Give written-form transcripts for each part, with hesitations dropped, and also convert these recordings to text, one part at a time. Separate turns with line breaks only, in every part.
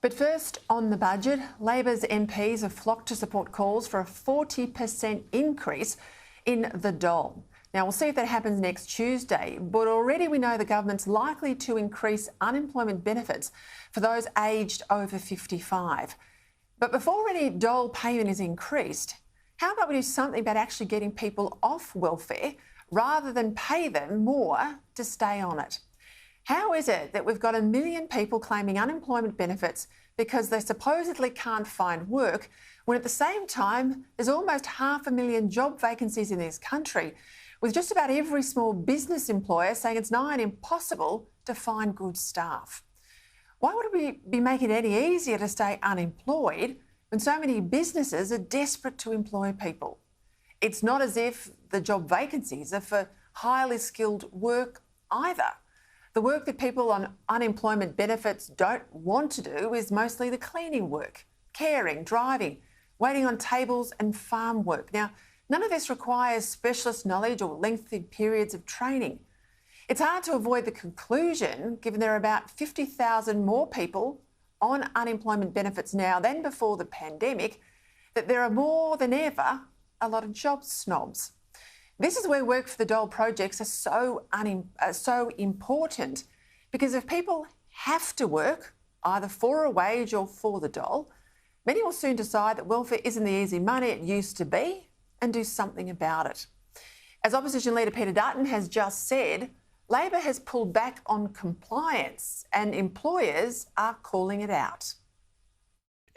But first, on the budget, Labor's MPs have flocked to support calls for a 40% increase in the dole. Now, we'll see if that happens next Tuesday, but already we know the government's likely to increase unemployment benefits for those aged over 55. But before any dole payment is increased, how about we do something about actually getting people off welfare rather than pay them more to stay on it? How is it that we've got 1 million people claiming unemployment benefits because they supposedly can't find work, when at the same time there's almost 500,000 job vacancies in this country, with just about every small business employer saying it's nigh on impossible to find good staff? Why would we be making it any easier to stay unemployed when so many businesses are desperate to employ people? It's not as if the job vacancies are for highly skilled work either. The work that people on unemployment benefits don't want to do is mostly the cleaning work, caring, driving, waiting on tables and farm work. Now, none of this requires specialist knowledge or lengthy periods of training. It's hard to avoid the conclusion, given there are about 50,000 more people on unemployment benefits now than before the pandemic, that there are more than ever a lot of job snobs. This is where work for the dole projects are so important, because if people have to work, either for a wage or for the dole, many will soon decide that welfare isn't the easy money it used to be and do something about it. As Opposition Leader Peter Dutton has just said, Labor has pulled back on compliance and employers are calling it out.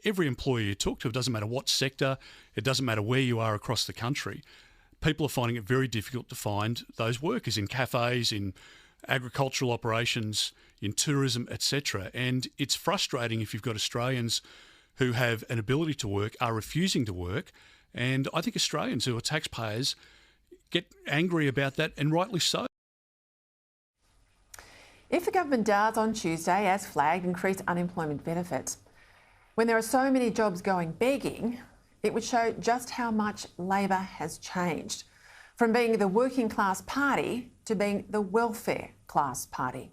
Every employer you talk to, it doesn't matter what sector, it doesn't matter where you are across the country, people are finding it very difficult to find those workers in cafes, in agricultural operations, in tourism, etc. And it's frustrating if you've got Australians who have an ability to work are refusing to work. And I think Australians who are taxpayers get angry about that, and rightly so.
If the government does on Tuesday, as flagged, increase unemployment benefits, when there are so many jobs going begging, it would show just how much Labor has changed, from being the working class party to being the welfare class party.